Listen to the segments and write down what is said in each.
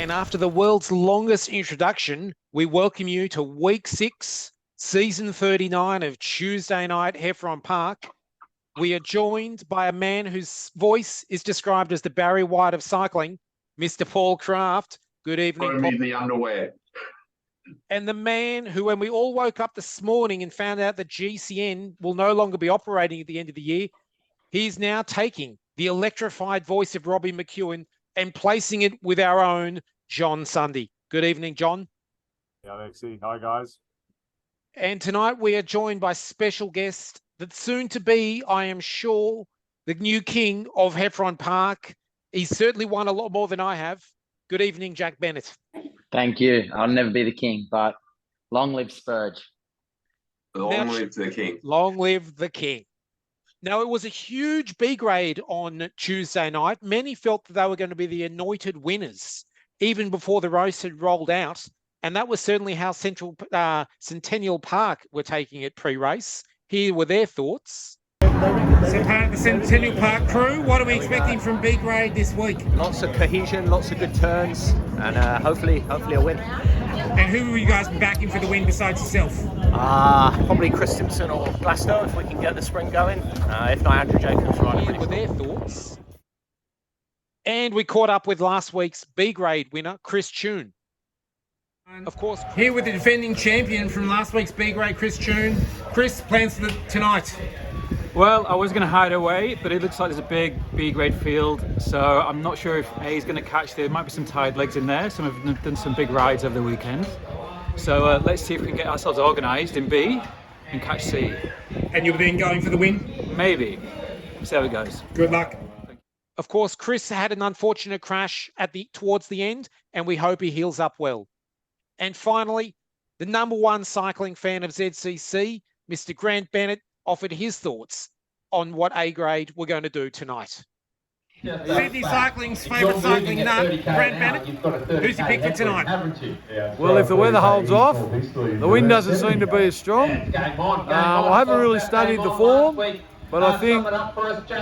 And after the world's longest introduction, we welcome you to Week 6, Season 39 of Tuesday Night Heffron Park. We are joined by a man whose voice is described as the Barry White of cycling, Mr. Paul Kraft. Good evening, Paul. The underwear. And the man who, when we all woke up this morning and found out that GCN will no longer be operating at the end of the year, he's now taking the electrified voice of Robbie McEwen and placing it with our own John Sunde. Good evening, John. Yeah, Alexi. Hi, guys. And tonight we are joined by special guest that's soon to be, I am sure, the new king of Heffron Park. He's certainly won a lot more than I have. Good evening, Jack Bennett. Thank you. I'll never be the king, but long live Spurge. Long live the king. Long live the king. Now, it was a huge B grade on Tuesday night. Many felt that they were going to be the anointed winners, even before the race had rolled out. And that was certainly how Centennial Park were taking it pre-race. Here were their thoughts. So part of the Centennial Park crew, what are we expecting from B grade this week? Lots of cohesion, lots of good turns, and hopefully a win. And who will you guys be backing for the win besides yourself? Probably Christensen or Glasto if we can get the sprint going. If not, Andrew Jacobs riding Here were their thoughts. And we caught up with last week's B grade winner, Chun. Of course, here with the defending champion from last week's B grade, Chun. Chris, plans for tonight? Well, I was going to hide away, but it looks like there's a big B-grade field, so I'm not sure if A is going to catch. There might be some tired legs in there. Some have done some big rides over the weekend. So let's see if we can get ourselves organised in B and catch C. And you'll be going for the win? Maybe. See how it goes. Good luck. Of course, Chris had an unfortunate crash towards the end, and we hope he heals up well. And finally, the number one cycling fan of ZCC, Mr. Grant Bennett, offered his thoughts on what A grade we're going to do tonight. Sydney Cycling's favourite cycling nut, Grant Bennett. Who's your pick for tonight? Well, if the weather holds off, the wind doesn't seem to be as strong. I haven't really studied the form, but I think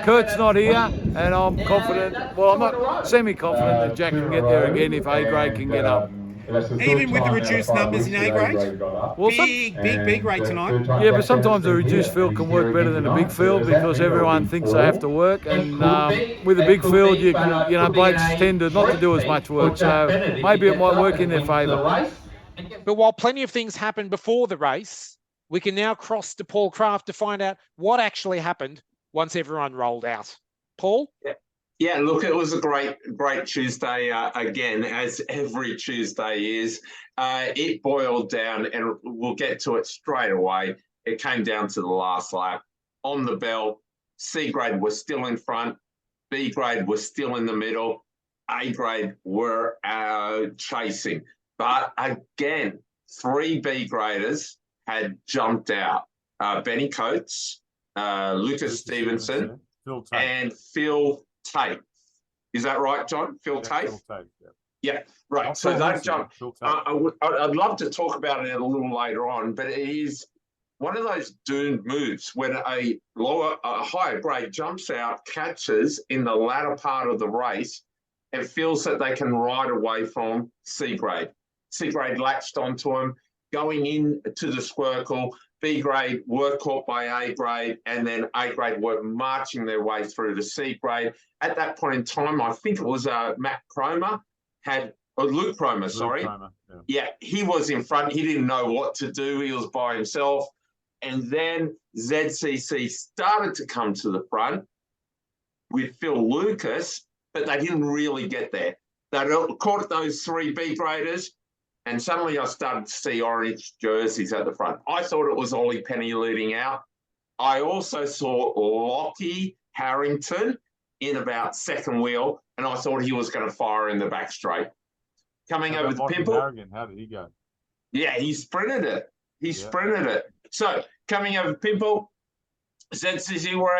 Kurt's not here, and I'm confident, well, I'm not semi-confident that Jack can get there again if A grade can get up. Even with the reduced numbers in A grade? Well, big B grade tonight. Yeah, but sometimes a reduced field can work better than a big field because everyone thinks they have to work, and with a big field, you know, blokes tend to not to do as much work, so maybe it might work in their favour. But while plenty of things happened before the race, we can now cross to Paul Kraft to find out what actually happened once everyone rolled out. Paul? Yeah, look, it was a great Tuesday again, as every Tuesday is. It boiled down, and we'll get to it straight away. It came down to the last lap. On the bell, C grade was still in front, B grade was still in the middle, A grade were chasing. But again, 3 B graders had jumped out. Benny Coates, Lucas Stevenson, and Phil Tate. Is that right, John? Phil Tate? Phil Tate, yeah. Yeah, right. So they've jumped. I'd love to talk about it a little later on, but it is one of those doomed moves when a higher grade jumps out, catches in the latter part of the race, and feels that they can ride away from C grade. C grade latched onto him, going into the squircle. B grade were caught by A grade, and then A grade were marching their way through to C grade. At that point in time, I think it was Luke Cromer, sorry. Yeah, he was in front. He didn't know what to do. He was by himself. And then ZCC started to come to the front with Phil Lucas, but they didn't really get there. They caught those 3 B graders, and suddenly I started to see orange jerseys at the front. I thought it was Oli Penney leading out. I also saw Loy Harrington in about second wheel, and I thought he was going to fire in the back straight. Coming over the Pimple. How did he go? Yeah, he sprinted it. Sprinted it. So coming over Pimple, ZCC were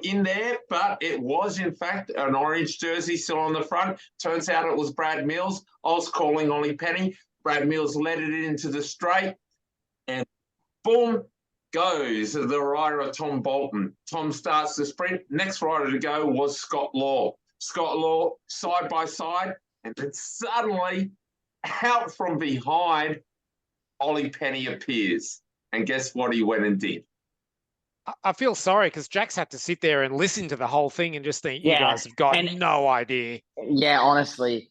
in there, but it was in fact an orange jersey still on the front. Turns out it was Brad Mills. I was calling Ollie Penny. Brad Mills led it into the straight, and boom goes the rider of Tom Bolton. Tom starts the sprint. Next rider to go was Scott Law. Scott Law, side by side, And then suddenly, out from behind, Oli Penny appears. And guess what he went and did? I feel sorry because Jack's had to sit there and listen to the whole thing and just think, you guys have got no idea. Yeah, honestly.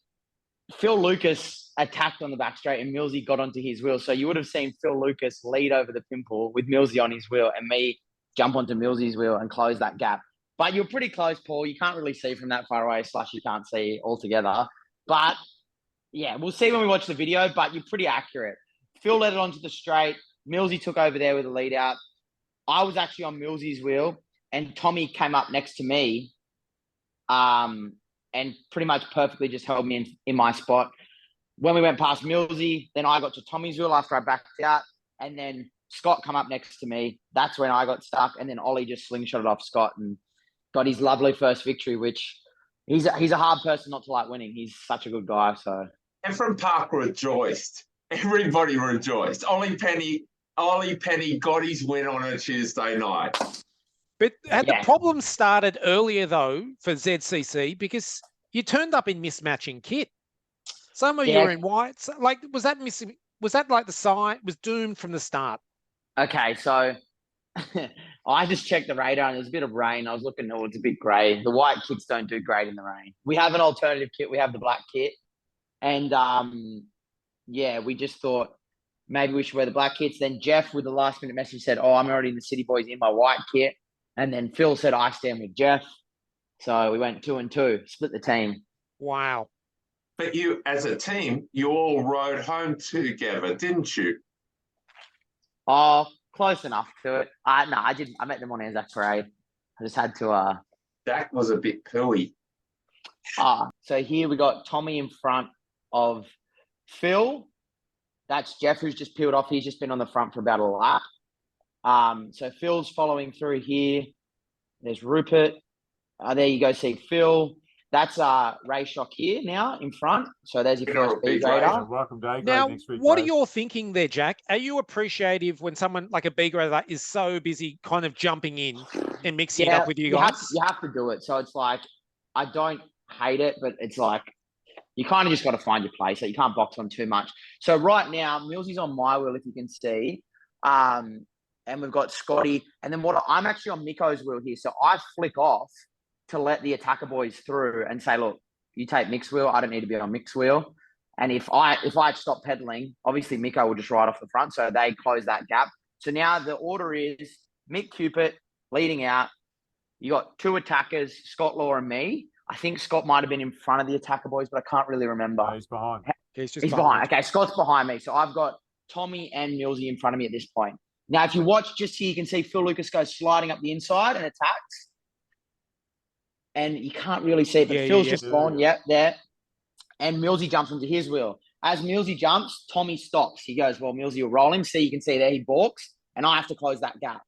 Phil Lucas attacked on the back straight and Millsy got onto his wheel. So you would have seen Phil Lucas lead over the pimple with Millsy on his wheel and me jump onto Millsy's wheel and close that gap. But you're pretty close, Paul. You can't really see from that far away, / you can't see altogether. But yeah, we'll see when we watch the video, but you're pretty accurate. Phil led it onto the straight. Millsy took over there with a lead out. I was actually on Millsy's wheel and Tommy came up next to me. And pretty much perfectly just held me in my spot. When we went past Millsy, then I got to Tommy's wheel after I backed out, and then Scott come up next to me. That's when I got stuck, and then Ollie just slingshotted off Scott and got his lovely first victory, which he's a hard person not to like winning. He's such a good guy. So Heffron Park rejoiced. Everybody rejoiced. Ollie Penny got his win on a Tuesday night. But had the problem started earlier, though, for ZCC, because you turned up in mismatching kit. Some of you were in whites. Like, was that missing? Was that like the side was doomed from the start? Okay, so I just checked the radar and there's a bit of rain. I was looking, it's a bit grey. The white kits don't do great in the rain. We have an alternative kit. We have the black kit. And, we just thought maybe we should wear the black kits. Then Jeff, with the last-minute message, said, I'm already in the City Boys in my white kit. And then Phil said, I stand with Jeff. So we went 2 and 2, split the team. Wow. But you, as a team, you all rode home together, didn't you? Oh, close enough to it. No, I didn't. I met them on Anzac Parade. I just had to... That was a bit pooey. So here we got Tommy in front of Phil. That's Jeff, who's just peeled off. He's just been on the front for about a lap. So Phil's following through here. There's Rupert. There you go, see Phil. That's Ray Shock here now in front. So there's your first B grader. Welcome, Dave. Now, what are you thinking there, Jack? Are you appreciative when someone like a B grader is so busy kind of jumping in and mixing it up with you guys? You have to do it. So it's like, I don't hate it, but it's like, you kind of just got to find your place. So you can't box on too much. So right now, Millsy's on my wheel, if you can see. And we've got Scotty. And then I'm actually on Miko's wheel here. So I flick off to let the attacker boys through and say, look, you take Mick's wheel. I don't need to be on Mick's wheel. And if I stop pedaling, obviously Miko will just ride off the front. So they close that gap. So now the order is Mick Cupid leading out. You got 2 attackers, Scott Law and me. I think Scott might have been in front of the attacker boys, but I can't really remember. No, he's behind. He's behind. Okay, Scott's behind me. So I've got Tommy and Millsy in front of me at this point. Now, if you watch just here, you can see Phil Lucas goes sliding up the inside and attacks. And you can't really see it, but Phil's just gone. Yep, there. And Millsy jumps onto his wheel. As Millsy jumps, Tommy stops. He goes, well, Millsy will roll him. See, you can see there, he balks. And I have to close that gap.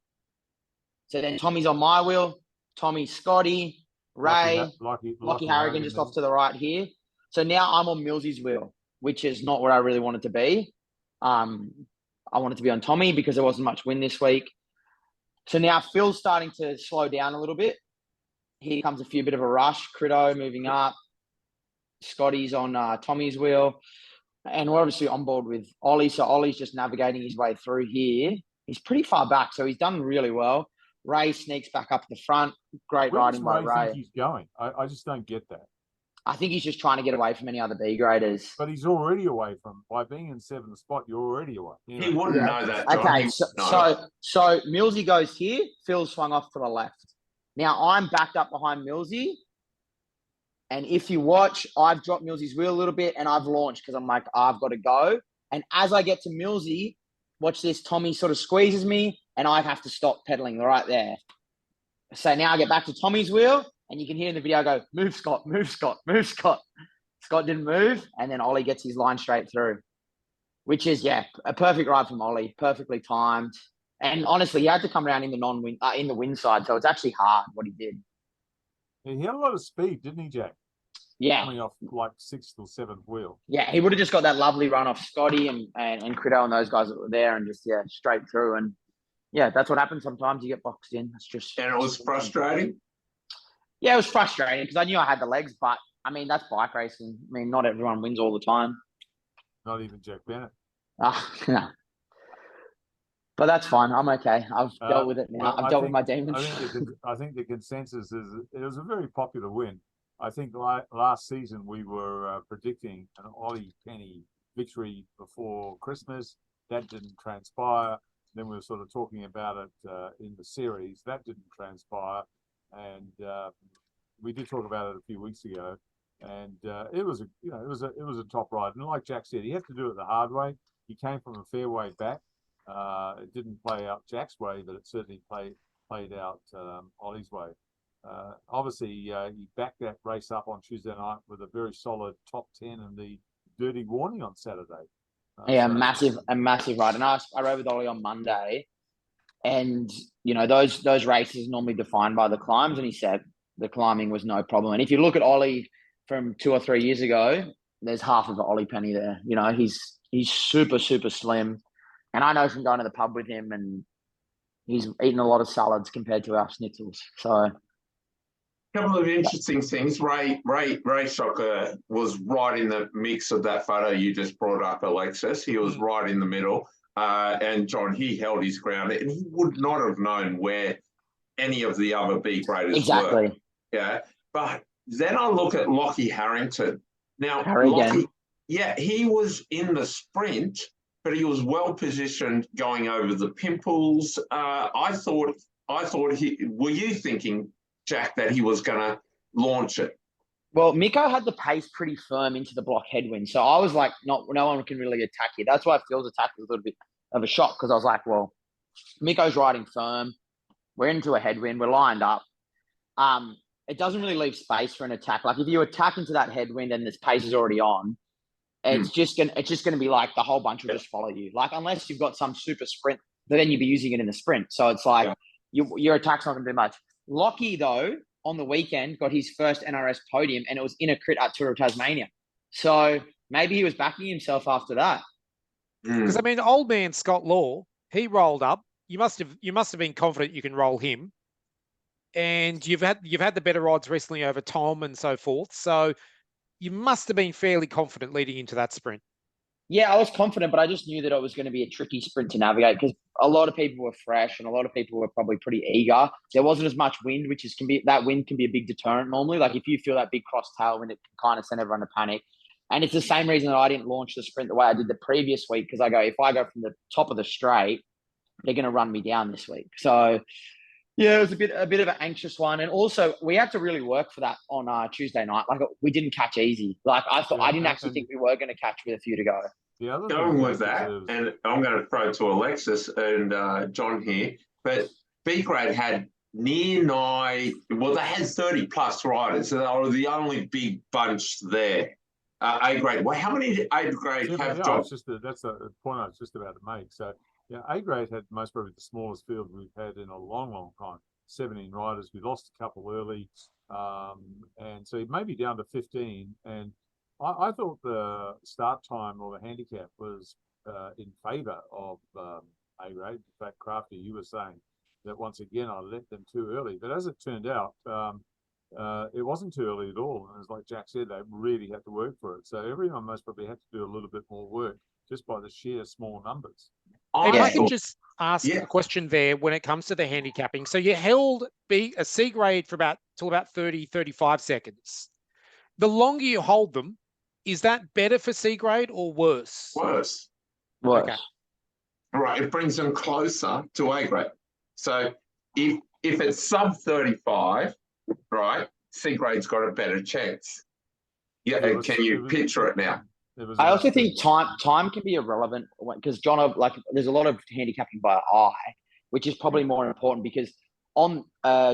So then Tommy's on my wheel. Tommy, Scotty, Ray, Loy Harrington just off to the right here. So now I'm on Millsy's wheel, which is not where I really wanted to be. I wanted to be on Tommy because there wasn't much wind this week. So now Phil's starting to slow down a little bit. Here comes a bit of a rush. Crito moving up. Scotty's on Tommy's wheel. And we're obviously on board with Ollie. So Ollie's just navigating his way through here. He's pretty far back, so he's done really well. Ray sneaks back up the front. Great riding by Ray. Think he's going? I just don't get that. I think he's just trying to get away from any other B graders. But he's already away from, by being in 7th spot, you're already away. You know? He wouldn't know that. John. Okay, so Millsy goes here. Phil swung off to the left. Now I'm backed up behind Millsy. And if you watch, I've dropped Millsy's wheel a little bit and I've launched because I'm like, I've got to go. And as I get to Millsy, watch this, Tommy sort of squeezes me and I have to stop pedaling right there. So now I get back to Tommy's wheel and you can hear in the video, I go, move Scott, move Scott, move Scott. Scott didn't move. And then Ollie gets his line straight through, which is, a perfect ride from Ollie, perfectly timed. And honestly, he had to come around in the in the wind side. So it's actually hard what he did. Yeah, he had a lot of speed, didn't he, Jack? Yeah. Coming off like 6th or 7th wheel. Yeah, he would have just got that lovely run off Scotty and Crito and those guys that were there and just, straight through. And that's what happens sometimes. You get boxed in. That's just. And it was frustrating? Yeah, it was frustrating because I knew I had the legs, but I mean, that's bike racing. I mean, not everyone wins all the time. Not even Jack Bennett. No. But that's fine. I'm okay. I've dealt with it now. I've dealt with my demons. I think the consensus is it was a very popular win. I think last season we were predicting an Ollie Penny victory before Christmas. That didn't transpire. Then we were sort of talking about it in the series. That didn't transpire, and we did talk about it a few weeks ago. And it was a top ride. And like Jack said, he had to do it the hard way. He came from a fair way back. It didn't play out Jack's way, but it certainly played out Ollie's way. Obviously, he backed that race up on Tuesday night with a very solid top 10 in the Dirty Warning on Saturday. A massive ride. And I rode with Ollie on Monday, and those races are normally defined by the climbs, and he said the climbing was no problem. And if you look at Ollie from 2 or 3 years ago, there's half of Ollie Penny there. He's super, super slim. And I know from going to the pub with him, and he's eaten a lot of salads compared to our schnitzels. So, a couple of interesting things. Ray Shocker was right in the mix of that photo you just brought up, Alexis. He was right in the middle. And John, he held his ground, and he would not have known where any of the other B graders were. Yeah. But then I look at Loy Harrington. Now, he was in the sprint, but he was well positioned going over the pimples. I thought were you thinking, Jack, that he was going to launch it? Well, Miko had the pace pretty firm into the block headwind. So I was like, no one can really attack here. That's why Phil's attack was a little bit of a shock, because I was like, well, Miko's riding firm. We're into a headwind. We're lined up. It doesn't really leave space for an attack. Like if you attack into that headwind and this pace is already on, it's just gonna be like the whole bunch will just follow you. Like unless you've got some super sprint, then you'd be using it in the sprint. So it's like your attack's not gonna do much. Lockie though, on the weekend got his first NRS podium, and it was in a crit at Tour of Tasmania. So maybe he was backing himself after that. Because I mean, old man Scott Law, he rolled up. You must have been confident you can roll him, and you've had the better odds recently over Tom and so forth. So you must have been fairly confident leading into that sprint. Yeah, I was confident, but I just knew that it was going to be a tricky sprint to navigate because a lot of people were fresh and a lot of people were probably pretty eager. There wasn't as much wind, that wind can be a big deterrent normally. Like if you feel that big cross tailwind, it can kind of send everyone to panic. And it's the same reason that I didn't launch the sprint the way I did the previous week, because if I go from the top of the straight, they're going to run me down this week. So yeah, it was a bit of an anxious one. And also we had to really work for that on Tuesday night. Like we didn't catch easy. Like I didn't actually think we were going to catch with a few to go. Going with that, and I'm going to throw to Alexis and John here, but B grade had they had 30 plus riders, so they were the only big bunch there. A grade. Well, how many A grade have, John? That's the point I was just about to make. So yeah, A grade had most probably the smallest field we've had in a long, long time. 17 riders. We lost a couple early, and so maybe down to 15. And I thought the start time or the handicap was in favour of A grade. In fact, Crafty, you were saying that once again I let them too early. But as it turned out, it wasn't too early at all. And as like Jack said, they really had to work for it. So everyone most probably had to do a little bit more work just by the sheer small numbers. If I can just ask a question there when it comes to the handicapping. So you held a C grade for till about 30, 35 seconds. The longer you hold them, is that better for C grade or worse? Worse. Okay. Right, it brings them closer to A grade. So if it's sub 35, right, C grade's got a better chance. Yeah, can you picture it now? I also think time can be irrelevant because John, there's a lot of handicapping by eye, which is probably more important because on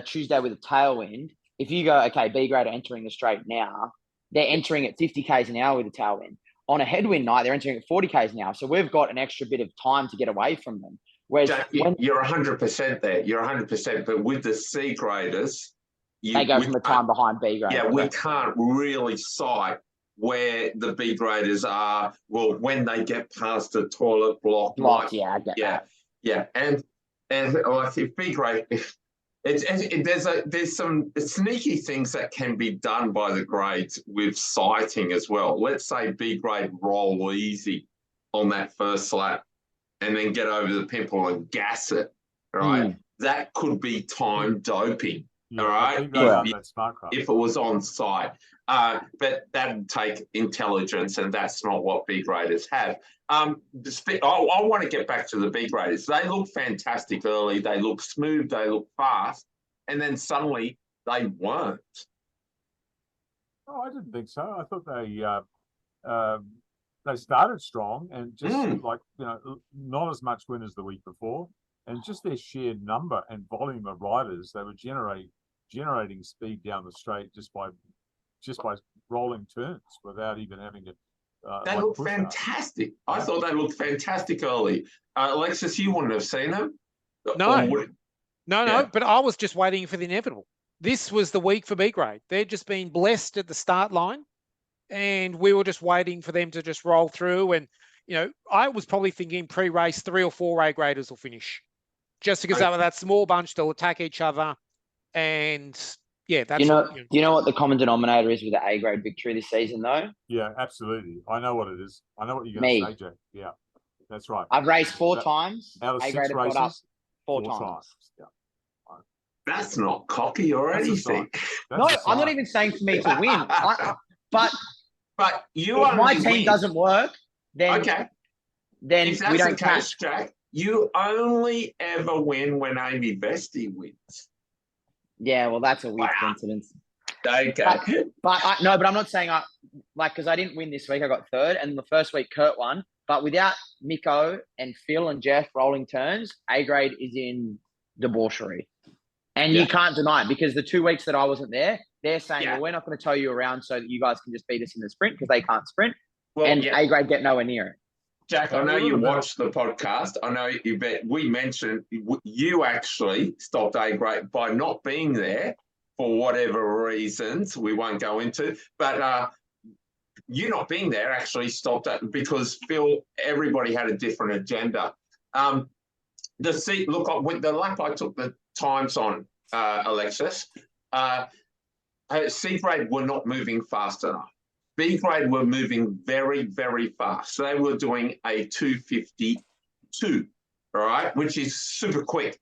Tuesday with a tailwind, if you go, okay, B grade are entering the straight now, they're entering at 50 k's an hour with a tailwind. On a headwind night, they're entering at 40 k's an hour. So we've got an extra bit of time to get away from them. Whereas Jack, you're 100% there. You're 100%. But with the C graders, they go from the time behind B grade. Yeah, we can't really sight where the B graders are. Well, when they get past the toilet block. Yeah, I get that. Yeah. And like if B grade, There's some sneaky things that can be done by the grades with sighting as well. Let's say B grade roll easy on that first lap and then get over the pimple and gas it, right? That could be time doping, all right? If it was on site. But that would take intelligence, and that's not what B graders have. I want to get back to the B graders. They look fantastic early. They look smooth. They look fast. And then suddenly they weren't. Oh, I didn't think so. I thought they started strong and just not as much win as the week before. And just their sheer number and volume of riders, they were generating speed down the straight just by rolling turns without even having to. They look fantastic. I thought they looked fantastic early. Alexis, you wouldn't have seen them. No, but I was just waiting for the inevitable. This was the week for B grade. They'd just been blessed at the start line, and we were just waiting for them to just roll through. And, I was probably thinking pre-race 3 or 4 A graders will finish, just because they were that small bunch, they'll attack each other. And yeah, that's do you know what the common denominator is with the A grade victory this season, though? Yeah, absolutely. I know what it is. I know what you're going to say, Jack. Yeah, that's right. I've raced 4 times. Out of 6 races, up 4 times. Yeah. That's not cocky or anything. No, I'm not even saying for me to win. But if my team doesn't work, then if that's we don't the case, Jack, you only ever win when Amy Vesty wins. Yeah, well, that's a weird coincidence. Okay. But I'm not saying because I didn't win this week. I got 3rd, and the first week Kurt won. But without Miko and Phil and Jeff rolling turns, A grade is in debauchery. And you can't deny it, because the 2 weeks that I wasn't there, they're saying, well, we're not going to tow you around so that you guys can just beat us in the sprint, because they can't sprint. A grade get nowhere near it. Jack, I know you watched the podcast. I know we mentioned you actually stopped A grade by not being there for whatever reasons we won't go into. But you not being there actually stopped that because everybody had a different agenda. With the lap I took the times on, Alexis, C grade were not moving fast enough. B grade were moving very, very fast. So they were doing a 2:52, all right, which is super quick.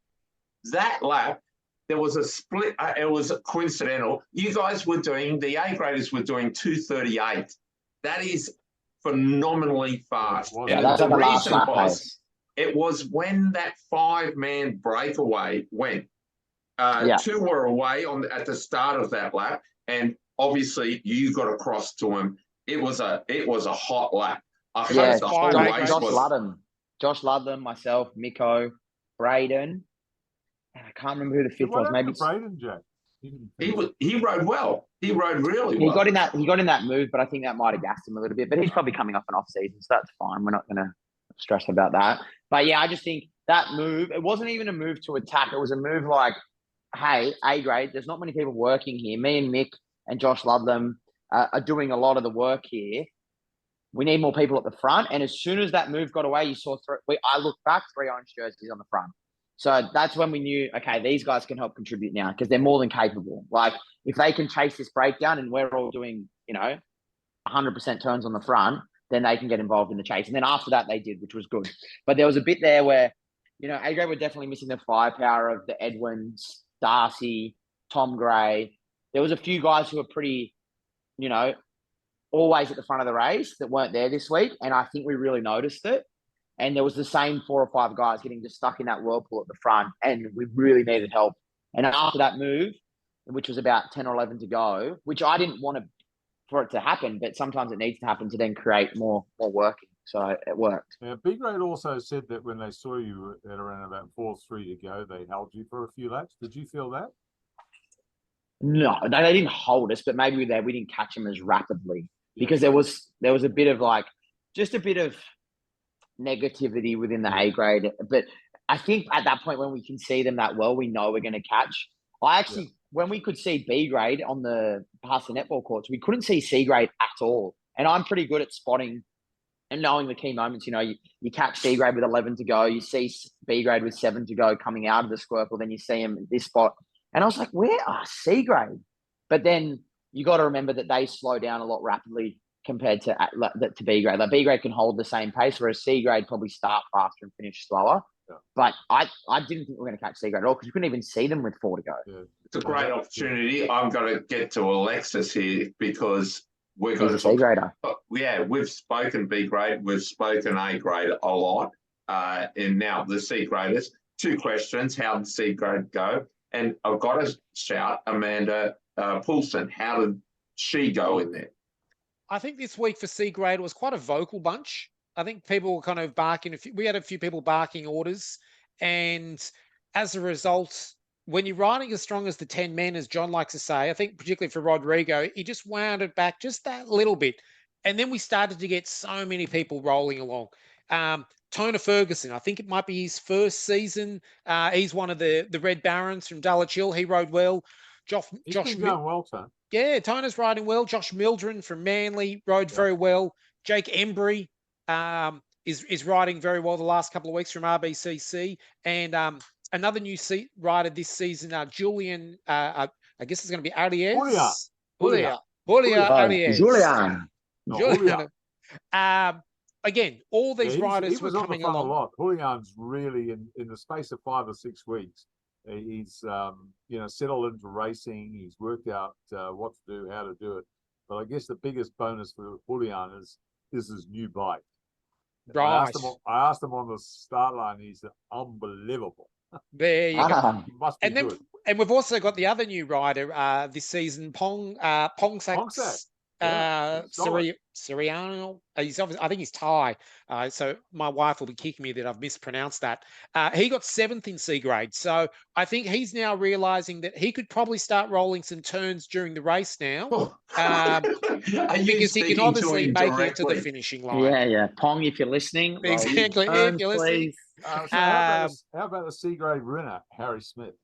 That lap, there was a split. It was coincidental. You guys the A graders were doing 2:38. That is phenomenally fast. Yeah, that's the last lap pace. It was when that 5-man breakaway went. 2 were away at the start of that lap, and obviously you got across to him. It was a hot lap. Josh Ludlam, myself, Miko, Braden. I can't remember who the 5th was. Maybe Braden, Jack. He rode well. He rode really well. He got in that move, but I think that might have gassed him a little bit. But he's probably coming off an off season, so that's fine. We're not going to stress about that. But yeah, I just think that move, it wasn't even a move to attack. It was a move like, hey, A grade, there's not many people working here. Me and Mick and Josh Ludlam are doing a lot of the work here. We need more people at the front. And as soon as that move got away, you saw I looked back, 3 orange jerseys on the front. So that's when we knew, okay, these guys can help contribute now because they're more than capable. Like, if they can chase this breakdown and we're all doing, 100% turns on the front, then they can get involved in the chase. And then after that, they did, which was good. But there was a bit there where, A grade were definitely missing the firepower of the Edwins, Darcy, Tom Gray. There was a few guys who were pretty, always at the front of the race that weren't there this week. And I think we really noticed it. And there was the same 4 or 5 guys getting just stuck in that whirlpool at the front. And we really needed help. And after that move, which was about 10 or 11 to go, which I didn't want for it to happen, but sometimes it needs to happen to then create more working. So it worked. Yeah, B grade also said that when they saw you at around about 4:03 to go, they held you for a few laps. Did you feel that? No, they didn't hold us, but maybe we didn't catch them as rapidly because there was a bit of just a bit of negativity within the A grade. But I think at that point when we can see them that well, we know we're going to catch. When we could see B grade on past the netball courts, we couldn't see C grade at all. And I'm pretty good at spotting and knowing the key moments. You catch C grade with 11 to go, you see B grade with 7 to go coming out of the Squircle, then you see him at this spot And I was like, where are C grade? But then you got to remember that they slow down a lot rapidly compared to B grade. Like B grade can hold the same pace, whereas C grade probably start faster and finish slower. Yeah. But I didn't think we were going to catch C grade at all because we couldn't even see them with 4 to go. Yeah. It's a great opportunity. I'm going to get to Alexis here because we're going to talk. C grader. Yeah, we've spoken B grade, we've spoken A grade a lot, and now the C graders. 2 questions: how did C grade go? And I've got to shout Amanda Poulsen. How did she go in there? I think this week for C grade was quite a vocal bunch. I think people were kind of barking. We had a few people barking orders. And as a result, when you're riding as strong as the 10 men, as John likes to say, I think particularly for Rodrigo, he just wound it back just that little bit. And then we started to get so many people rolling along. Tona Ferguson, I think it might be his first season. He's one of the Red Barons from Dulwich Hill. He rode well. He's been going well, Tone. Yeah, Tona's riding well. Josh Mildren from Manly rode very well. Jake Embry is riding very well the last couple of weeks from RBCC. And another new rider this season, Julian, I guess it's going to be Arias. Julian. Again, all these riders were coming along. A lot. Julian's really in the space of 5 or 6 weeks. He's settled into racing. He's worked out what to do, how to do it. But I guess the biggest bonus for Julian is his new bike. Right. I asked him on the start line. He said, "Unbelievable." There you go. Must be good. And we've also got the other new rider this season, Pongsak. Siriano. He's obviously, I think he's Thai. So my wife will be kicking me that I've mispronounced that. He got 7th in C grade. So I think he's now realizing that he could probably start rolling some turns during the race now. Because he can obviously make it to the finishing line. Yeah. Pong, if you're listening. Exactly. If you're listening. How about the C grade winner, Harry Smith?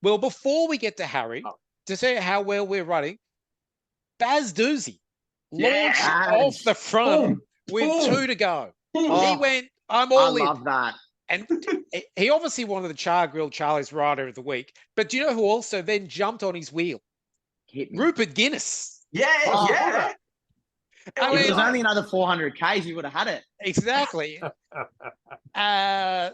Well, before we get to Harry, to see how well we're running, Baz Doozy launched off the front with 2 to go. He went, I'm all in. I love that. And he obviously wanted the Char Grilled Charlie's Rider of the Week. But do you know who also then jumped on his wheel? Rupert Guinness. Yeah. I mean, if it was only another 400 Ks, you would have had it. Exactly.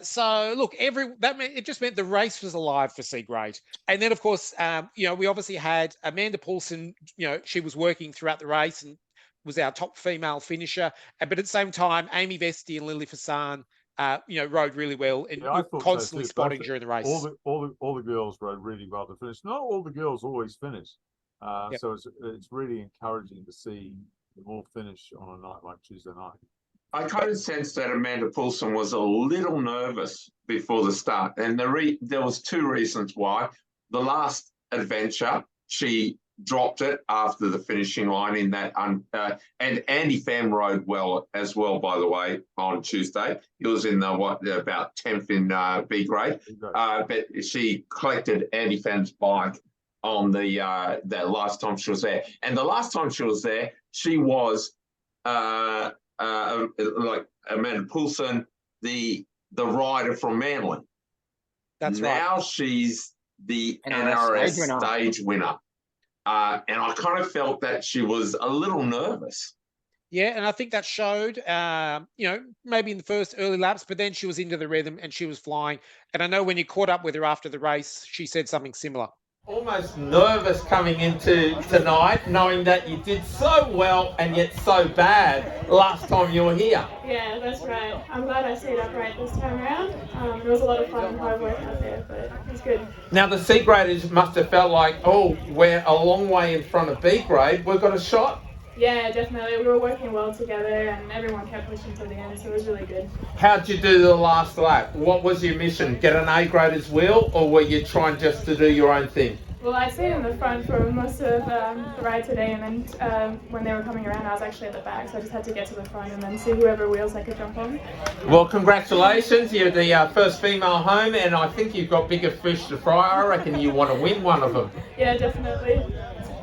So look, it just meant the race was alive for C grade. And then of course, we obviously had Amanda Poulsen. She was working throughout the race and was our top female finisher. But at the same time, Amy Vesti and Lily Fassan, rode really well and constantly spotting during the race. All the girls rode really well to finish. Not all the girls always finish. So it's really encouraging to see them all finish on a night like Tuesday night. I kind of sensed that Amanda Poulsen was a little nervous before the start, and there was 2 reasons why. The last adventure, she dropped it after the finishing line in that, and Andy Pham rode well as well, by the way, on Tuesday. He was in about 10th in B grade, but she collected Andy Pham's bike on that last time she was there, and the last time she was there, she was like Amanda Poulsen, the rider from Manly. That's right. Now she's the NRS stage winner. And I kind of felt that she was a little nervous. Yeah, and I think that showed, maybe in the first early laps, but then she was into the rhythm and she was flying. And I know when you caught up with her after the race, she said something similar. Almost nervous coming into tonight, knowing that you did so well and yet so bad last time you were here. Yeah, that's right. I'm glad I stayed upright this time around. It was a lot of fun and hard work out there, but it was good. Now the C graders must have felt like, we're a long way in front of B grade. We've got a shot. Yeah, definitely. We were working well together and everyone kept pushing to the end, so it was really good. How'd you do the last lap? What was your mission? Get an A grader's wheel, or were you trying just to do your own thing? Well, I stayed in the front for most of the ride today, and then when they were coming around, I was actually at the back, so I just had to get to the front and then see whoever wheels I could jump on. Well, congratulations. You're the first female home, and I think you've got bigger fish to fry. I reckon you want to win one of them. Yeah, definitely.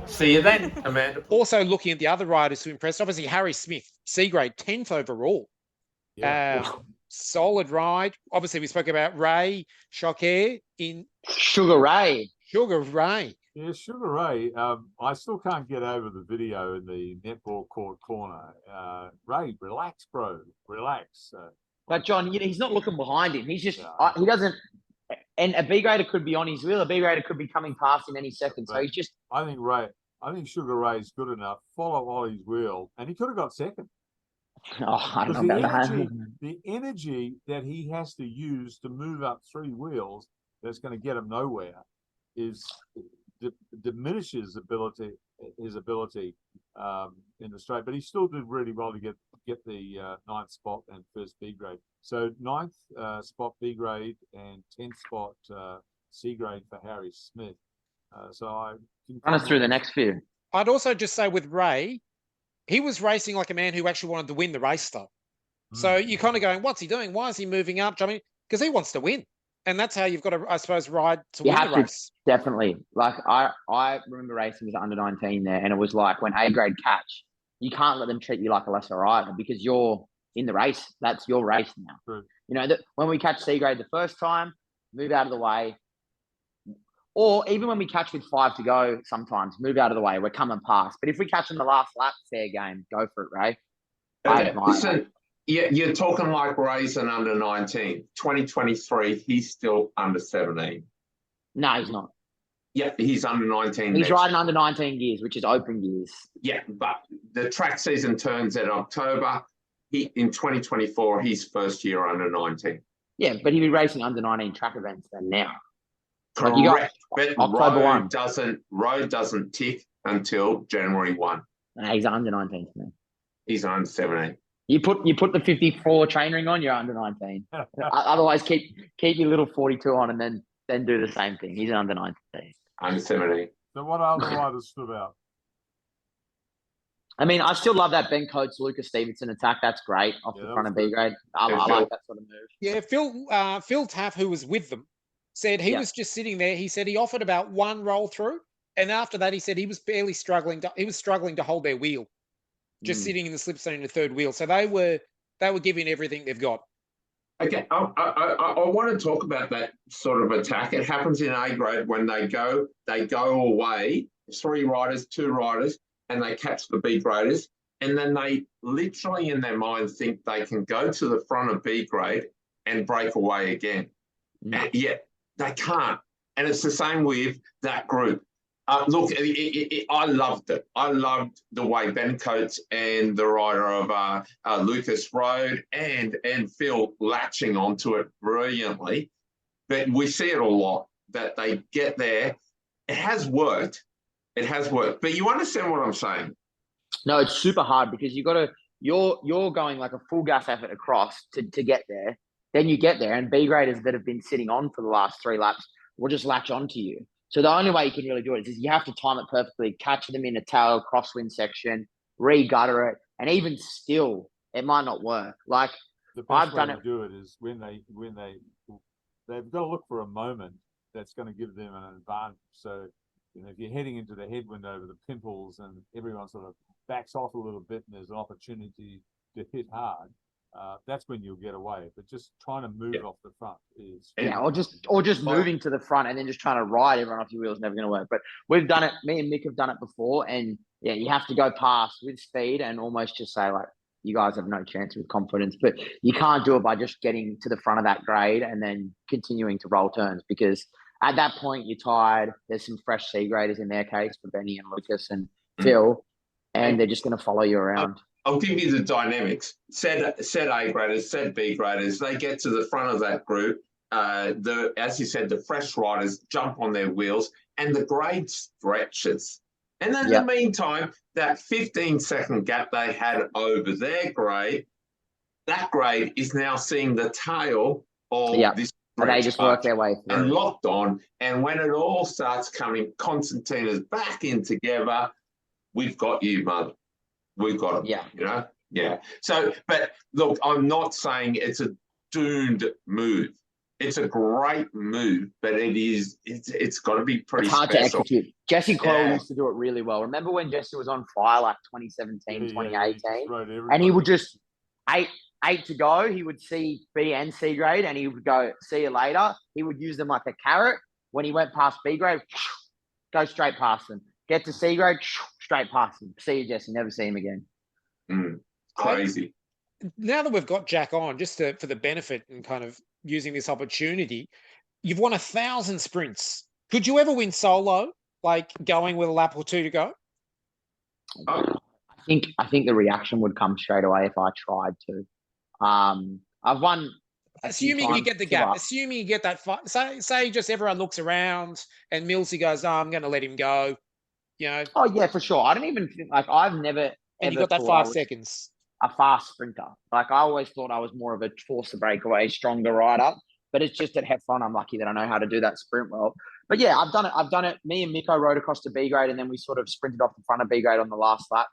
See you then, Amanda. Also looking at the other riders who impressed, obviously Harry Smith, C grade, 10th overall. Yeah. Solid ride. Obviously, we spoke about Ray Choquet in Sugar Ray. Sugar Ray. Yeah, Sugar Ray. I still can't get over the video in the netball court corner. Ray, relax, bro. Relax. But John, he's not looking behind him. He's just Yeah. he doesn't. And a B grader could be on his wheel. A B grader could be coming past him any second. So he's just. I think Sugar Ray's good enough. Follow Ollie's wheel, and he could have got second. Oh, I don't know about that. The energy that he has to use to move up 3 wheels that's going to get him nowhere diminishes his ability in the straight. But he still did really well to get the 9th spot and first B grade. So 9th spot B grade and 10th spot C grade for Harry Smith. So I Run us through the next few. I'd also just say with Ray, he was racing like a man who actually wanted to win the race, though. So you're kind of going, what's he doing? Why is he moving up, jumping? Because he wants to win. And that's how you've got to, I suppose, ride to win the race. Definitely. Like, I remember racing as an under 19 there, and it was like when A grade catch, you can't let them treat you like a lesser rider because you're in the race. That's your race now. True. You know, when we catch C grade the first time, move out of the way. Or even when we catch with 5 to go, sometimes move out of the way. We're coming past. But if we catch in the last lap, fair game. Go for it, Ray. Listen, you're talking like Ray's an under 19. 2023, he's still under 17. No, he's not. Yeah, he's under 19. He's riding under 19 gears, which is open gears. Yeah, but the track season turns in October. In 2024, he's first year under 19. Yeah, but he'll be racing under 19 track events then now. Correct. But October 1. Road doesn't tick until January 1. No, he's under 19 to me. He's under 17. You put the 54 chain ring on, you're under 19. Otherwise, keep your little 42 on and then do the same thing. He's under 19. Under 17. So what other riders stood out? I mean, I still love that Ben Coates, Lucas Stevenson attack. That's great off the front of B grade. I like that sort of move. Yeah, Phil Taff, who was with them, said he was just sitting there. He said he offered about 1 roll through, and after that, he said he was struggling to hold their wheel, just sitting in the slipstone in the 3rd wheel. So they were giving everything they've got. Okay, I want to talk about that sort of attack. It happens in A grade when they go away, 3 riders, 2 riders, and they catch the B graders, and then they literally in their mind think they can go to the front of B grade and break away again. And yet they can't. And it's the same with that group. Look, I loved it. I loved the way Ben Coates and the rider of Lucas rode and Phil latching onto it brilliantly. But we see it a lot that they get there. It has worked. It has worked. But you understand what I'm saying? No, it's super hard because you're going like a full gas effort across to get there. Then you get there, and B graders that have been sitting on for the last 3 laps will just latch onto you. So the only way you can really do it is you have to time it perfectly, catch them in a tail crosswind section, re-gutter it, and even still, it might not work. Like the best way to do it is when they've got to look for a moment that's going to give them an advantage. So if you're heading into the headwind over the pimples and everyone sort of backs off a little bit and there's an opportunity to hit hard, that's when you'll get away. But just trying to move off the front is or just moving to the front and then just trying to ride everyone off your wheel is never going to work. But we've done it. Me and Mick have done it before, and you have to go past with speed and almost just say like, you guys have no chance with confidence. But you can't do it by just getting to the front of that grade and then continuing to roll turns, because at that point you're tired. There's some fresh C graders in their case for Benny and Lucas and Phil, and they're just going to follow you around. I'll give you the dynamics. Said A graders, said B graders. They get to the front of that group. As you said, the fresh riders jump on their wheels, and the grade stretches. And in the meantime, that 15-second gap they had over their grade, that grade is now seeing the tail of this. And they just work their way through. And locked on. And when it all starts coming, Constantina's back in together. We've got you, mother. We've got it. Yeah. So, but look, I'm not saying it's a doomed move. It's a great move, but it's got to be pretty hard special. to execute. Jesse Coyle used to do it really well. Remember when Jesse was on fire like 2017, 2018? And he would just, eight to go, he would see B and C grade, and he would go, see you later. He would use them like a carrot. when he went past B grade, go straight past him. Get to C grade, straight past him. See you, Jesse. Never see him again. Crazy. Now that we've got Jack on, just for the benefit and kind of using this opportunity, you've won 1,000 sprints. Could you ever win solo, like going with a lap or two to go? I think the reaction would come straight away if I tried to. I've won. Assuming you get the gap, assuming you get that fight. Say just everyone looks around and Millsy goes, "Oh, I'm going to let him go." You know. Oh yeah, for sure. I don't even think I've never. And you got that 5 seconds. A fast sprinter. Like I always thought I was more of a force the breakaway, stronger rider. But it's just at Heffron, I'm lucky that I know how to do that sprint well. But yeah, I've done it. Me and Miko rode across to B grade, and then we sort of sprinted off the front of B grade on the last lap,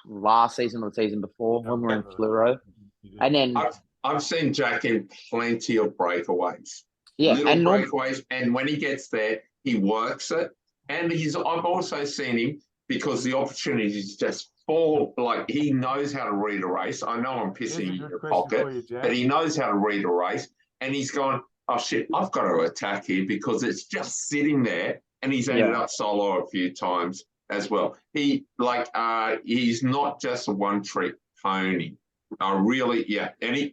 last season or the season before when we were in Fluoro. And then I've seen Jack in plenty of breakaways. Yeah, little breakaways, and when he gets there, he works it. And I've also seen him because the opportunities just fall. Like he knows how to read a race. I know I'm pissing in your pocket, but he knows how to read a race. And he's gone, oh shit, I've got to attack here because it's just sitting there. And he's ended up solo a few times as well. He's not just a one-trick pony. Really, yeah. And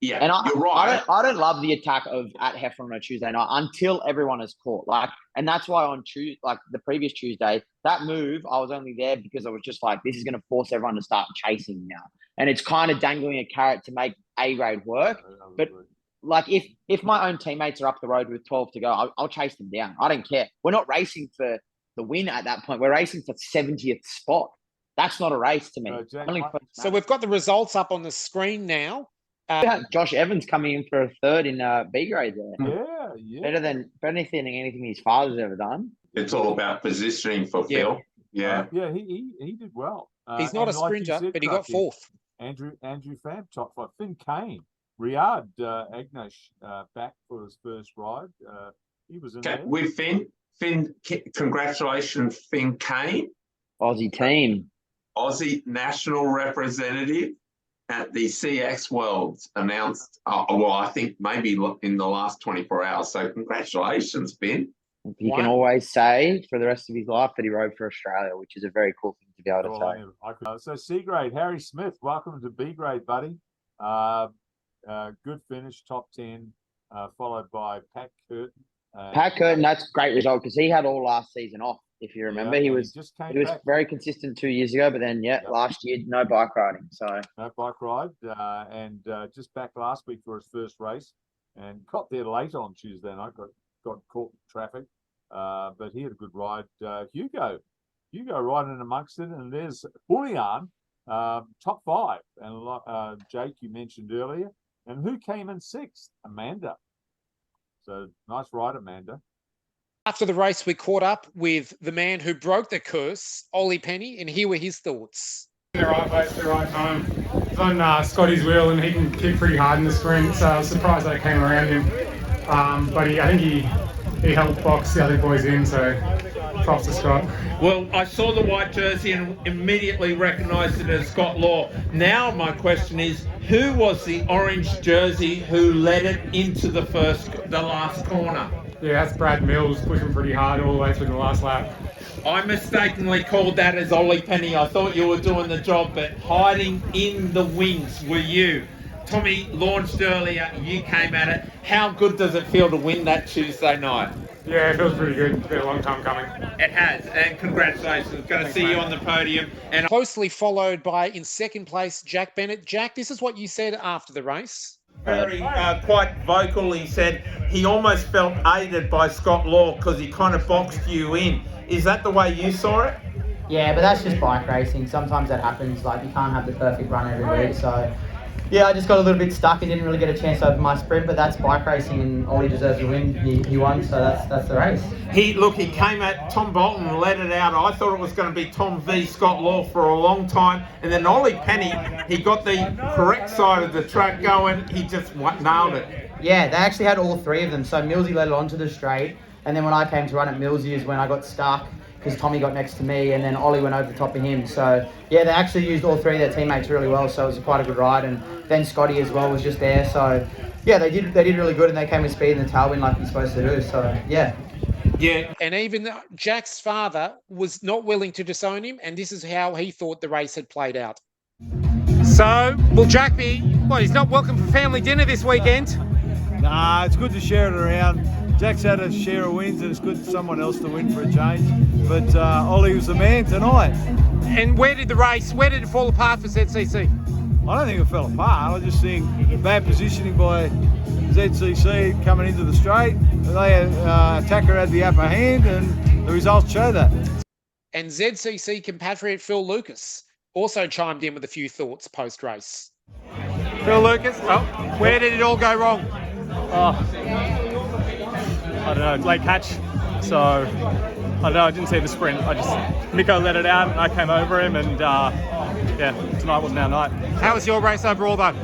you're right. I don't love the attack at Heffron on a Tuesday night until everyone is caught. And that's why on Tuesday, like the previous Tuesday, that move, I was only there because I was just like, this is going to force everyone to start chasing now. And it's kind of dangling a carrot to make A grade work. But like if my own teammates are up the road with 12 to go, I'll chase them down. I don't care. We're not racing for the win at that point. We're racing for 70th spot. That's not a race to me. So we've got the results up on the screen now. Josh Evans coming in for a third in B grade there. Yeah. Better than anything his father's ever done. It's all about positioning for Phil. Yeah. He did well. He's not a sprinter, but he got fourth. Andrew Pham, top 5. Finn Kane, Riyadh Agnesh back for his first ride. He was in there. With Finn, congratulations, Finn Kane. Aussie team. Aussie national representative at the CX Worlds announced, I think maybe in the last 24 hours. So congratulations, Finn. He can always say for the rest of his life that he rode for Australia, which is a very cool thing to be able to say. So C grade, Harry Smith, welcome to B grade, buddy. Good finish, top 10, followed by Pat Curtin. Pat Curtin, that's a great result because he had all last season off. If you remember, he was very consistent 2 years ago, but then last year no bike riding. So no bike ride, and just back last week for his first race, and got there late on Tuesday night. Got caught in traffic, but he had a good ride. Hugo riding in amongst it, and there's Julian, top 5, and Jake you mentioned earlier, and who came in 6th? Amanda. So nice ride, Amanda. After the race, we caught up with the man who broke the curse, Oli Penny, and here were his thoughts. The right place, the right time. It's on Scotty's wheel, and he can kick pretty hard in the sprint, so I was surprised that it came around him. But I think he helped box the other boys in, so props to Scott. Well, I saw the white jersey and immediately recognised it as Scott Law. Now my question is, who was the orange jersey who led it into the last corner? Yeah, that's Brad Mills pushing pretty hard all the way through the last lap. I mistakenly called that as Ollie Penny. I thought you were doing the job, but hiding in the wings were you. Tommy launched earlier, you came at it. How good does it feel to win that Tuesday night? Yeah, it feels pretty good. It's been a long time coming. It has, and congratulations. Going to see you on the podium. And closely followed by, in second place, Jack Bennett. Jack, this is what you said after the race. Very quite vocal. He said he almost felt aided by Scott Law because he kind of boxed you in. Is that the way you saw it? Yeah, but that's just bike racing. Sometimes that happens. Like, you can't have the perfect run every week. So, yeah, I just got a little bit stuck. I didn't really get a chance to open my sprint, but that's bike racing, and Ollie deserves a win. He won, so that's the race. He came at Tom Bolton and let it out. I thought it was going to be Tom v Scott Law for a long time, and then Ollie Penny, he got the correct side of the track going. He just nailed it. Yeah, they actually had all three of them. So Millsy led it onto the straight, and then when I came to run at Millsy is when I got stuck because Tommy got next to me, and then Ollie went over the top of him. So yeah, they actually used all three of their teammates really well. So it was quite a good ride, and then Scotty as well was just there. So yeah, they did really good, and they came with speed in the tailwind like you're supposed to do. So yeah. Yeah, and even Jack's father was not willing to disown him, and this is how he thought the race had played out. So, will Jack be, well, he's not welcome for family dinner this weekend? Nah, it's good to share it around. Jack's had a share of wins, and it's good for someone else to win for a change. But Ollie was the man tonight. And where did it fall apart for ZCC? I don't think it fell apart. I just think bad positioning by ZCC coming into the straight. They attacker had the upper hand, and the results show that. And ZCC compatriot Phil Lucas also chimed in with a few thoughts post-race. Phil Lucas, where did it all go wrong? I don't know, late catch. So, I don't know, I didn't see the sprint. Miko let it out, and I came over him, and yeah, tonight wasn't our night. How was your race overall, though?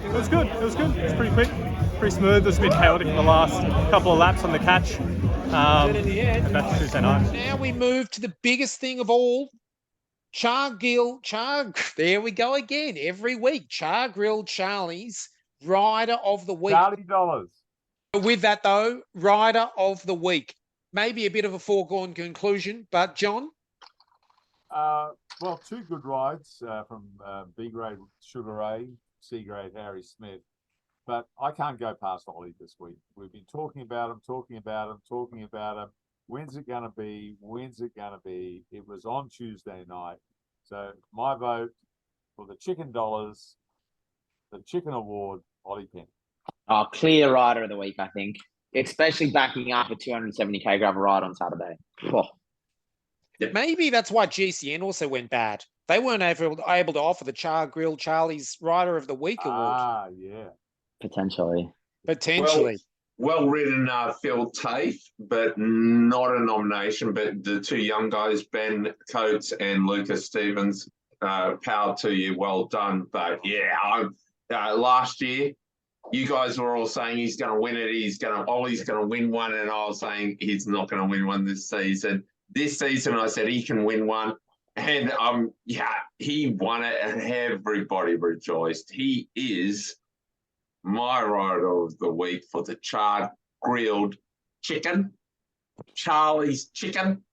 It was good. It was pretty quick, pretty smooth. It was a bit chaotic in the last couple of laps on the catch. And that's Tuesday night. Now we move to the biggest thing of all. Char, there we go again. Every week, Char Grilled Charlie's Rider of the Week. $40. With that, though, Rider of the Week. Maybe a bit of a foregone conclusion, but John? Well, two good rides from B grade Sugar Ray, C grade Harry Smith. But I can't go past Ollie this week. We've been talking about him. When's it going to be? It was on Tuesday night. So my vote for the chicken dollars, the chicken award, Oli Penny. Oh, clear rider of the week, I think. Especially backing up a 270k gravel ride on Saturday. Oh. Maybe that's why GCN also went bad. They weren't able to offer the Char Grilled Charlie's Rider of the Week award. Ah, yeah. Potentially. Well ridden Phil Tafe, but not a nomination. But the two young guys, Ben Coates and Lucas Stevens, power to you, well done. But yeah, last year, you guys were all saying he's going to win it. Ollie's going to win one, and I was saying he's not going to win one this season. This season, I said he can win one, and he won it, and everybody rejoiced. He is my rider of the week for the charred grilled chicken, Charlie's chicken.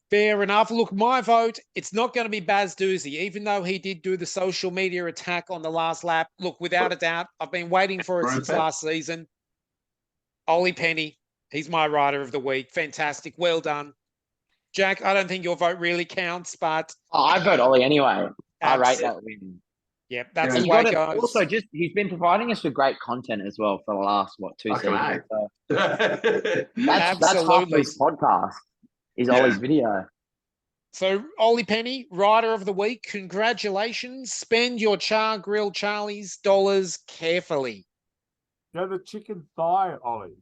Fair enough. Look, my vote, it's not going to be Baz Doozy, even though he did do the social media attack on the last lap. Look, without a doubt, I've been waiting for it since last season. Ollie Penny, he's my rider of the week. Fantastic. Well done. Jack, I don't think your vote really counts, but... I vote Ollie anyway. I rate that win. Yep, that's the way it goes. Also, he's been providing us with great content as well for the last, 2 seasons. So that's half this podcast. Is Ollie's video. So, Ollie Penny, Rider of the Week, congratulations. Spend your Char Grilled Charlie's dollars carefully. Go the chicken thigh, Ollie.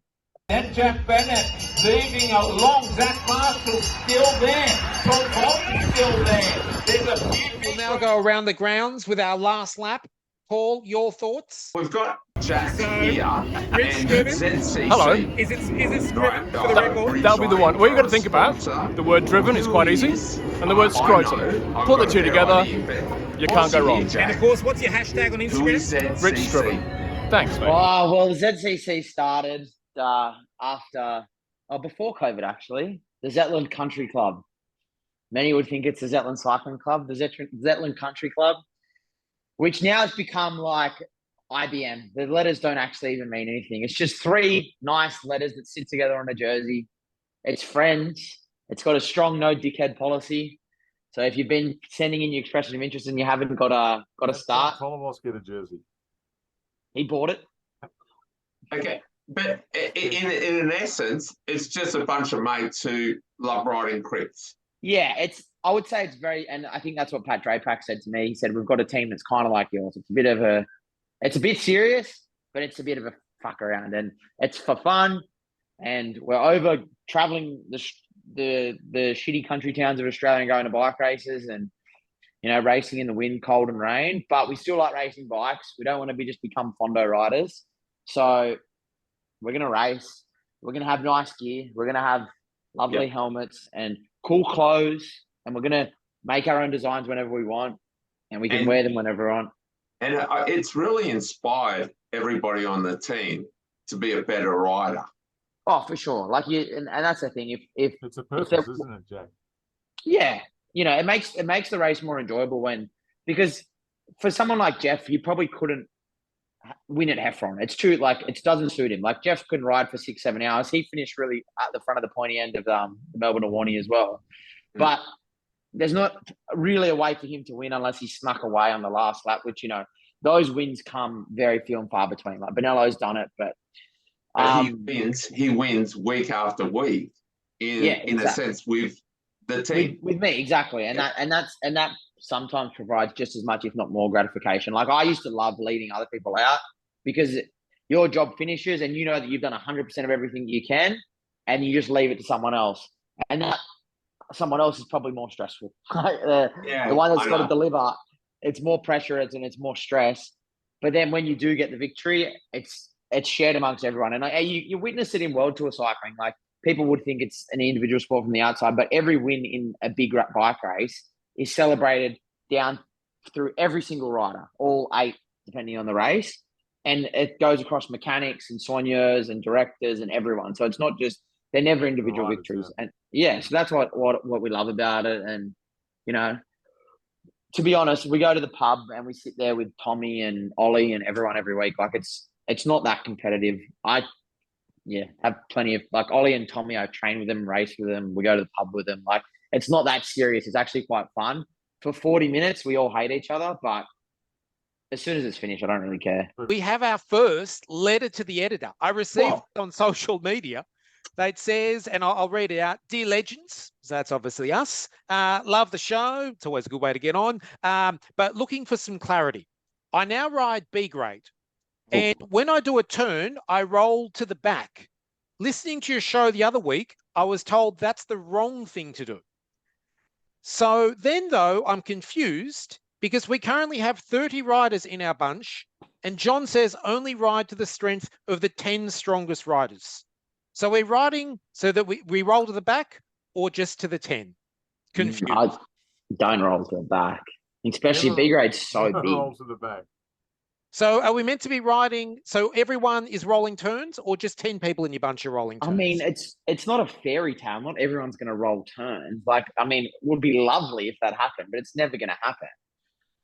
And Jack Bennett leaving along. Zach Marshall's still there. Tom Bolton's still there. There's a few. We'll now go around the grounds with our last lap. Paul, your thoughts? We've got Jack here. Rich ZCC. Hello. Is it script for the record? That'll be the one. What you got to think about, the word driven is quite easy, and the word scrotum. Put the two together, you can't go wrong. And of course, what's your hashtag on Instagram? Rich driven. Thanks, mate. Oh, well, ZCC started before COVID, actually. The Zetland Country Club. Many would think it's the Zetland Cycling Club, the Zetland Country Club, which now has become like IBM. The letters don't actually even mean anything. It's just 3 nice letters that sit together on a jersey. It's friends. It's got a strong no dickhead policy. So if you've been sending in your expression of interest and you haven't got a start, Colomos get a jersey. He bought it. Okay, but in essence, it's just a bunch of mates who love riding crits. Yeah, I would say it's very, and I think that's what Pat Drapac said to me. He said, we've got a team that's kind of like yours. It's a bit serious, but it's a bit of a fuck around, and it's for fun. And we're over traveling the shitty country towns of Australia and going to bike races and, racing in the wind, cold and rain, but we still like racing bikes. We don't want to become Fondo riders. So we're going to race. We're going to have nice gear. We're going to have lovely helmets and cool clothes, and we're going to make our own designs whenever we want, and we can wear them whenever we want. And it's really inspired everybody on the team to be a better rider. Oh, for sure. Like and that's the thing. If it's a purpose, isn't it, Jack? Yeah, it makes the race more enjoyable because for someone like Jeff, he probably couldn't win at Heffron. It's true, like it doesn't suit him. Like Jeff couldn't ride for 6-7 hours. He finished really at the front of the pointy end of the Melbourne Awarney as well. But there's not really a way for him to win unless he snuck away on the last lap, which, those wins come very few and far between. Like Bonello's done it, but he wins week after week in a sense with the team. With me, exactly. And that sometimes provides just as much, if not more, gratification. Like I used to love leading other people out because your job finishes and you know that you've done 100% of everything you can and you just leave it to someone else. And that someone else is probably more stressful. The one that's got to deliver, it's more pressure and it's more stress. But then when you do get the victory, it's shared amongst everyone. And you witness it in World Tour cycling. Like people would think it's an individual sport from the outside, but every win in a big bike race is celebrated down through every single rider, all 8, depending on the race. And it goes across mechanics and soigneurs and directors and everyone. So it's not just, they're never individual victories. And so that's what we love about it. And, to be honest, we go to the pub and we sit there with Tommy and Ollie and everyone every week. Like it's not that competitive. I have plenty of, like Ollie and Tommy, I train with them, race with them. We go to the pub with them. Like, it's not that serious. It's actually quite fun. For 40 minutes, we all hate each other, but as soon as it's finished, I don't really care. We have our first letter to the editor. I received it on social media. It says, and I'll read it out, Dear Legends, so that's obviously us, love the show. It's always a good way to get on, but looking for some clarity. I now ride B grade, and when I do a turn, I roll to the back. Listening to your show the other week, I was told that's the wrong thing to do. So then, though, I'm confused because we currently have 30 riders in our bunch, and John says only ride to the strength of the 10 strongest riders. So we're riding so that we roll to the back or just to the 10? Confused. Don't roll to the back, especially B grade's so big. Roll to the back. So are we meant to be riding, so everyone is rolling turns or just 10 people in your bunch are rolling turns? I mean, it's not a fairy tale. Not everyone's going to roll turns. Like, I mean, it would be lovely if that happened, but it's never going to happen.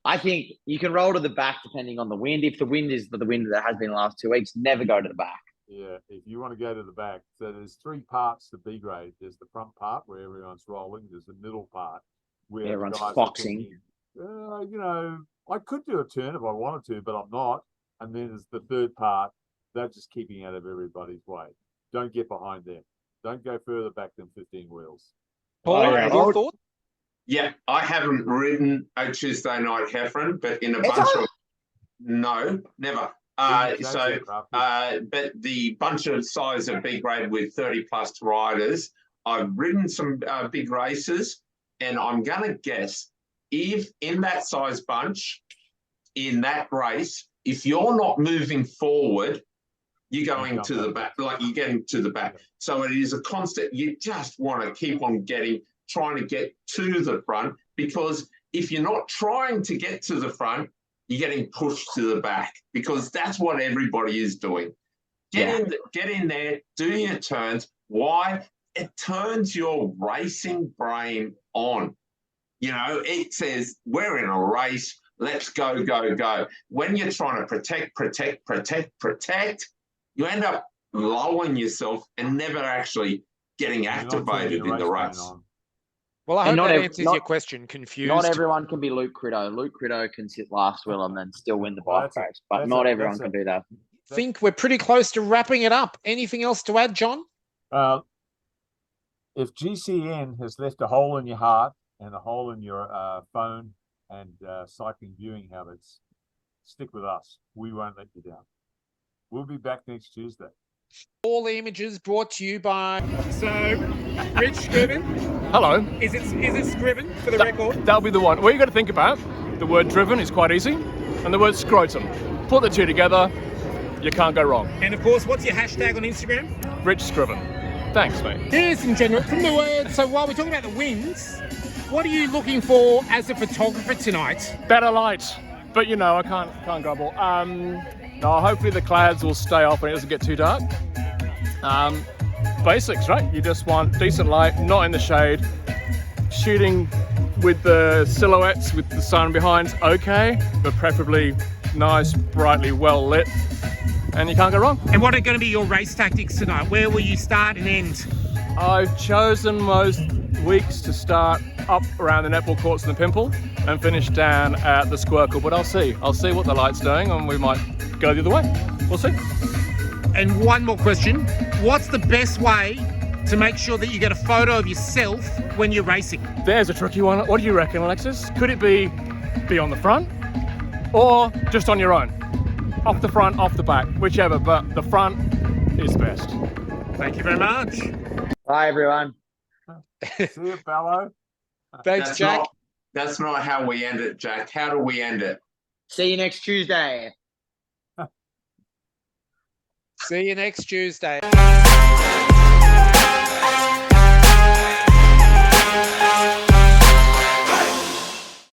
I think you can roll to the back depending on the wind. If the wind is the wind that has been the last 2 weeks, never go to the back. Yeah, if you want to go to the back. So there's 3 parts to B grade. There's the front part where everyone's rolling. There's the middle part where everyone's foxing. I could do a turn if I wanted to, but I'm not. And then there's the third part. That's just keeping out of everybody's way. Don't get behind them. Don't go further back than 15 wheels. Paul, your thought? Yeah, I haven't ridden a Tuesday night Heffron, but in a bunch of... No, never. But the bunch of size of B grade with 30 plus riders, I've ridden some big races, and I'm going to guess if in that size bunch, in that race, if you're not moving forward, you're going to the back, like you're getting to the back. So it is a constant, you just want to keep on trying to get to the front, because if you're not trying to get to the front, you're getting pushed to the back, because that's what everybody is doing. Get in there, do your turns. Why? It turns your racing brain on. It says, we're in a race, let's go, go, go. When you're trying to protect, you end up lowering yourself and never actually getting activated in the race. Well, I hope that answers your question. Confused. Not everyone can be Luke Critto. Luke Critto can sit last wheel and then still win the bike race, but not everyone can do that. I think we're pretty close to wrapping it up. Anything else to add, John? If GCN has left a hole in your heart and a hole in your phone and cycling viewing habits, stick with us. We won't let you down. We'll be back next Tuesday. All the images brought to you by... So, Rich Scriven. Hello. Is it Scriven for the record? That'll be the one. What you got to think about, the word driven is quite easy, and the word scrotum. Put the two together, you can't go wrong. And of course, what's your hashtag on Instagram? Rich Scriven. Thanks, mate. Here's some general from the word. So while we're talking about the wins, what are you looking for as a photographer tonight? Better light. but you know, I can't gobble. No, hopefully the clouds will stay off and it doesn't get too dark. Basics, right? You just want decent light, not in the shade. Shooting with the silhouettes with the sun behind's okay, but preferably nice, brightly well lit, and you can't go wrong. And what are going to be your race tactics tonight? Where will you start and end? I've chosen most weeks to start up around the netball courts and the Pimple and finish down at the Squircle, but I'll see what the light's doing and we might go the other way. We'll see. And one more question. What's the best way to make sure that you get a photo of yourself when you're racing? There's a tricky one. What do you reckon, Alexis? Could it be on the front or just on your own? Off the front, off the back, whichever, but the front is best. Thank you very much. Bye, everyone. See you, fellow. Thanks, Jack. That's not how we end it, Jack. How do we end it? See you next Tuesday. See you next Tuesday.